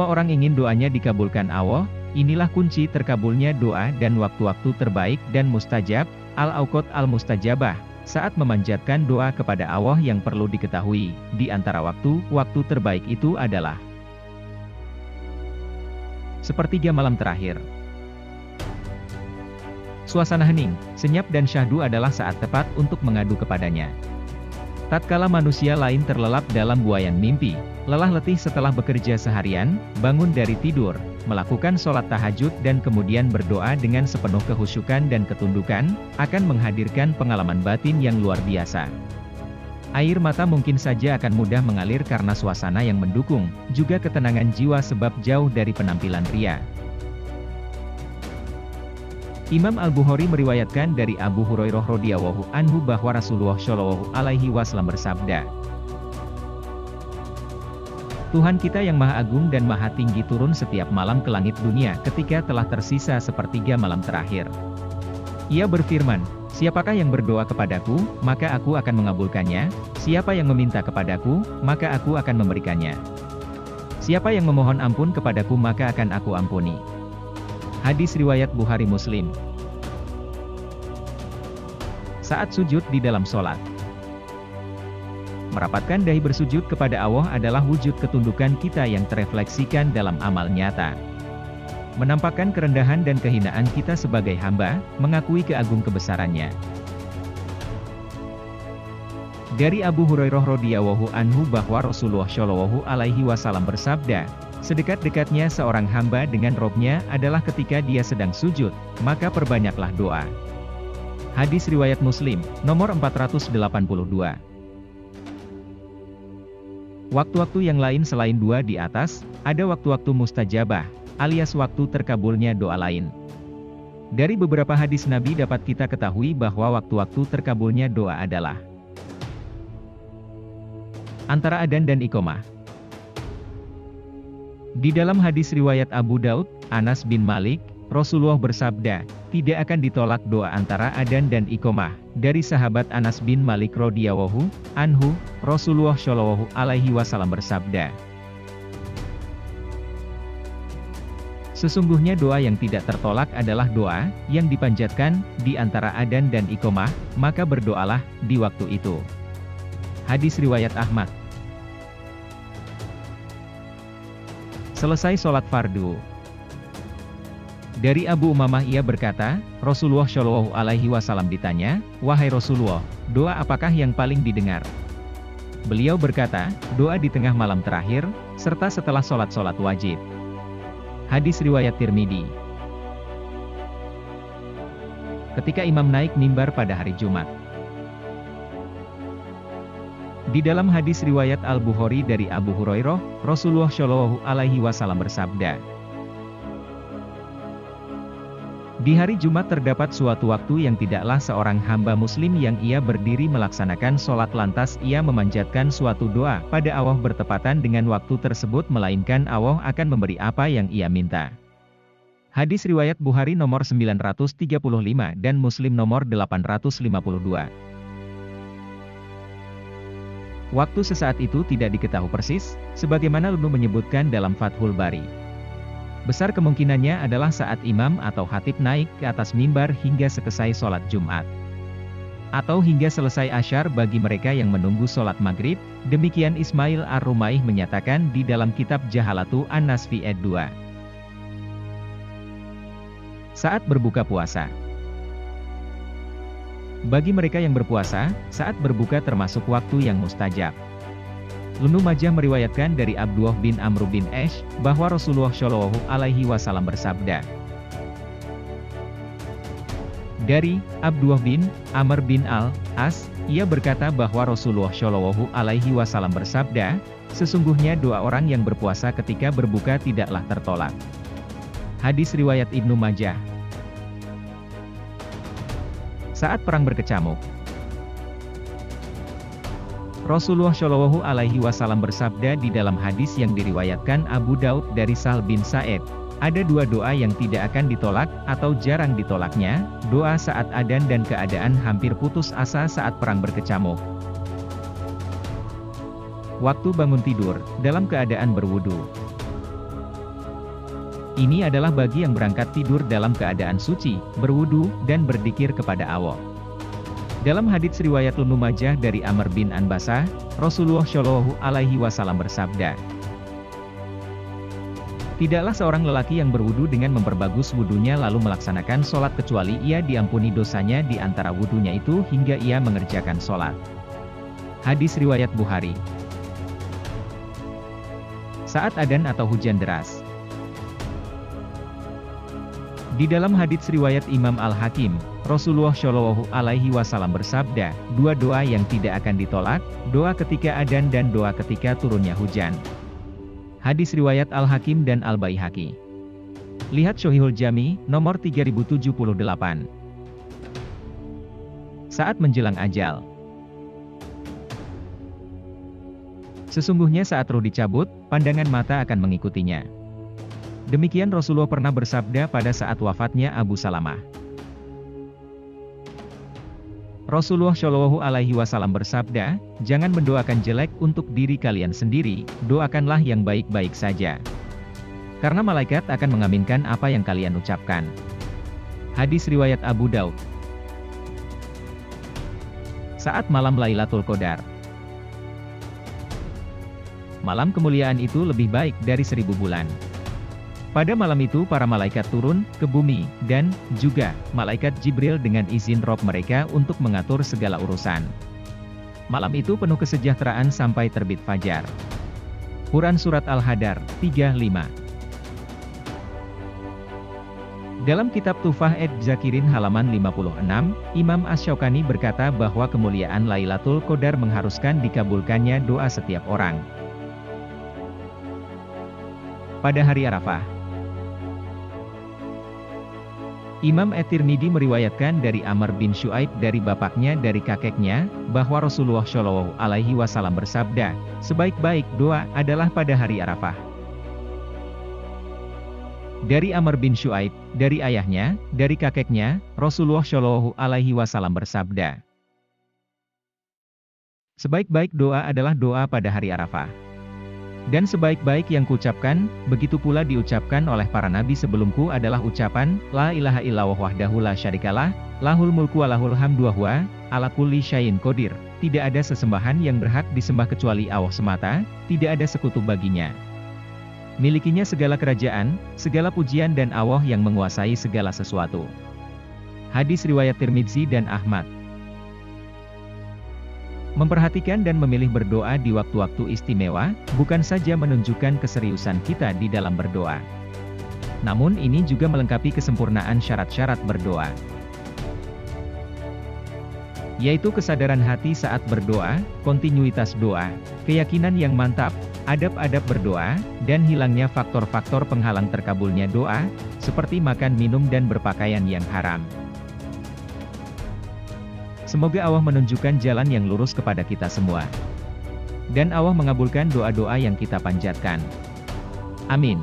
Semua orang ingin doanya dikabulkan Allah, inilah kunci terkabulnya doa dan waktu-waktu terbaik dan mustajab, al-awqat al-mustajabah. Saat memanjatkan doa kepada Allah yang perlu diketahui, di antara waktu terbaik itu adalah sepertiga malam terakhir. Suasana hening, senyap dan syahdu adalah saat tepat untuk mengadu kepadanya. Tatkala manusia lain terlelap dalam buayan mimpi, lelah letih setelah bekerja seharian, bangun dari tidur, melakukan sholat tahajud dan kemudian berdoa dengan sepenuh kehusyukan dan ketundukan, akan menghadirkan pengalaman batin yang luar biasa. Air mata mungkin saja akan mudah mengalir karena suasana yang mendukung, juga ketenangan jiwa sebab jauh dari penampilan ria. Imam Al-Bukhari meriwayatkan dari Abu Hurairah radhiyallahu anhu bahwa Rasulullah shallallahu alaihi wasallam bersabda, Tuhan kita yang Maha Agung dan Maha Tinggi turun setiap malam ke langit dunia ketika telah tersisa sepertiga malam terakhir. Ia berfirman, siapakah yang berdoa kepadaku, maka aku akan mengabulkannya, siapa yang meminta kepadaku, maka aku akan memberikannya. Siapa yang memohon ampun kepadaku maka akan aku ampuni. Hadis riwayat Bukhari Muslim. Saat sujud di dalam sholat. Merapatkan dahi bersujud kepada Allah adalah wujud ketundukan kita yang terefleksikan dalam amal nyata. Menampakkan kerendahan dan kehinaan kita sebagai hamba, mengakui keagung kebesarannya. Dari Abu Hurairah radhiyallahu anhu bahwa Rasulullah shallallahu alaihi wasallam bersabda, sedekat-dekatnya seorang hamba dengan Robnya adalah ketika dia sedang sujud, maka perbanyaklah doa. Hadis riwayat Muslim, nomor 482. Waktu-waktu yang lain selain dua di atas, ada waktu-waktu mustajabah, alias waktu terkabulnya doa lain. Dari beberapa hadis Nabi dapat kita ketahui bahwa waktu-waktu terkabulnya doa adalah antara adzan dan iqamah. Di dalam hadis riwayat Abu Daud, Anas bin Malik, Rasulullah bersabda, tidak akan ditolak doa antara adzan dan iqamah. Dari sahabat Anas bin Malik radhiyallahu anhu, Rasulullah shallallahu alaihi wasallam bersabda, sesungguhnya doa yang tidak tertolak adalah doa yang dipanjatkan di antara adzan dan iqamah, maka berdoalah di waktu itu. Hadis riwayat Ahmad. Selesai sholat fardu. Dari Abu Umamah ia berkata, Rasulullah shallallahu alaihi wasallam ditanya, wahai Rasulullah, doa apakah yang paling didengar? Beliau berkata, doa di tengah malam terakhir, serta setelah sholat wajib. Hadis riwayat Tirmidzi. Ketika imam naik mimbar pada hari Jumat. Di dalam hadis riwayat Al-Bukhari dari Abu Hurairah, Rasulullah shallallahu alaihi wasallam bersabda, di hari Jumat terdapat suatu waktu yang tidaklah seorang hamba muslim yang ia berdiri melaksanakan sholat lantas ia memanjatkan suatu doa pada Allah bertepatan dengan waktu tersebut melainkan Allah akan memberi apa yang ia minta. Hadis riwayat Bukhari nomor 935 dan Muslim nomor 852. Waktu sesaat itu tidak diketahui persis, sebagaimana Ibnu menyebutkan dalam Fathul Bari. Besar kemungkinannya adalah saat imam atau khatib naik ke atas mimbar hingga selesai sholat Jumat. Atau hingga selesai asyar bagi mereka yang menunggu sholat maghrib, demikian Ismail Ar-Rumaih menyatakan di dalam kitab Jahalatu An-Nasfi ed. 2. Saat berbuka puasa. Bagi mereka yang berpuasa, saat berbuka termasuk waktu yang mustajab. Ibnu Majah meriwayatkan dari Abdullah bin Amr bin Ash, bahwa Rasulullah shallallahu alaihi wasallam bersabda. Dari Abdullah bin Amr bin Al-As, ia berkata bahwa Rasulullah shallallahu alaihi wasallam bersabda, sesungguhnya doa orang yang berpuasa ketika berbuka tidaklah tertolak. Hadis riwayat Ibnu Majah. Saat perang berkecamuk. Rasulullah shallallahu alaihi wasallam bersabda di dalam hadis yang diriwayatkan Abu Daud dari Sahl bin Sa'id, ada dua doa yang tidak akan ditolak atau jarang ditolaknya, doa saat adzan dan keadaan hampir putus asa saat perang berkecamuk. Waktu bangun tidur, dalam keadaan berwudu. Ini adalah bagi yang berangkat tidur dalam keadaan suci, berwudu, dan berzikir kepada Allah. Dalam hadits riwayat Ibnu Majah dari Amr bin Anbasah, Rasulullah Shallallahu Alaihi Wasallam bersabda, "Tidaklah seorang lelaki yang berwudu dengan memperbagus wudunya lalu melaksanakan sholat kecuali ia diampuni dosanya di antara wudunya itu hingga ia mengerjakan sholat." Hadis riwayat Bukhari. Saat adzan atau hujan deras. Di dalam hadits riwayat Imam Al-Hakim, Rasulullah Shallallahu Alaihi Wasallam bersabda, dua doa yang tidak akan ditolak, doa ketika adzan dan doa ketika turunnya hujan. Hadis riwayat Al-Hakim dan Al-Baihaqi. Lihat Sahihul Jami, nomor 3078. Saat menjelang ajal. Sesungguhnya saat ruh dicabut, pandangan mata akan mengikutinya. Demikian Rasulullah pernah bersabda pada saat wafatnya Abu Salamah. Rasulullah Shallallahu Alaihi Wasallam bersabda, jangan mendoakan jelek untuk diri kalian sendiri, doakanlah yang baik-baik saja. Karena malaikat akan mengaminkan apa yang kalian ucapkan. Hadis riwayat Abu Daud. Saat malam Lailatul Qadar. Malam kemuliaan itu lebih baik dari 1000 bulan. Pada malam itu para malaikat turun ke bumi, dan juga malaikat Jibril dengan izin Rob mereka untuk mengatur segala urusan. Malam itu penuh kesejahteraan sampai terbit fajar. Quran Surat Al-Hadar, 35. Dalam kitab Tufah Zakirin halaman 56, Imam Asy-Syaukani berkata bahwa kemuliaan Lailatul Qadar mengharuskan dikabulkannya doa setiap orang. Pada hari Arafah. Imam At-Tirmidzi meriwayatkan dari Amr bin Syuaib dari bapaknya dari kakeknya, bahwa Rasulullah Shallallahu Alaihi Wasallam bersabda, sebaik-baik doa adalah pada hari Arafah. Dari Amr bin Syuaib, dari ayahnya, dari kakeknya, Rasulullah Shallallahu Alaihi Wasallam bersabda, sebaik-baik doa adalah doa pada hari Arafah. Dan sebaik-baik yang kuucapkan, begitu pula diucapkan oleh para nabi sebelumku adalah ucapan, La ilaha illallah wahdahu la syarikalah, lahul mulku wa lahul hamdu wa huwa, ala kulli syai'in qadir. Tidak ada sesembahan yang berhak disembah kecuali Allah semata, tidak ada sekutu baginya. Milikinya segala kerajaan, segala pujian dan Allah yang menguasai segala sesuatu. Hadis riwayat Tirmidzi dan Ahmad. Memperhatikan dan memilih berdoa di waktu-waktu istimewa, bukan saja menunjukkan keseriusan kita di dalam berdoa. Namun ini juga melengkapi kesempurnaan syarat-syarat berdoa. Yaitu kesadaran hati saat berdoa, kontinuitas doa, keyakinan yang mantap, adab-adab berdoa, dan hilangnya faktor-faktor penghalang terkabulnya doa, seperti makan minum dan berpakaian yang haram. Semoga Allah menunjukkan jalan yang lurus kepada kita semua. Dan Allah mengabulkan doa-doa yang kita panjatkan. Amin.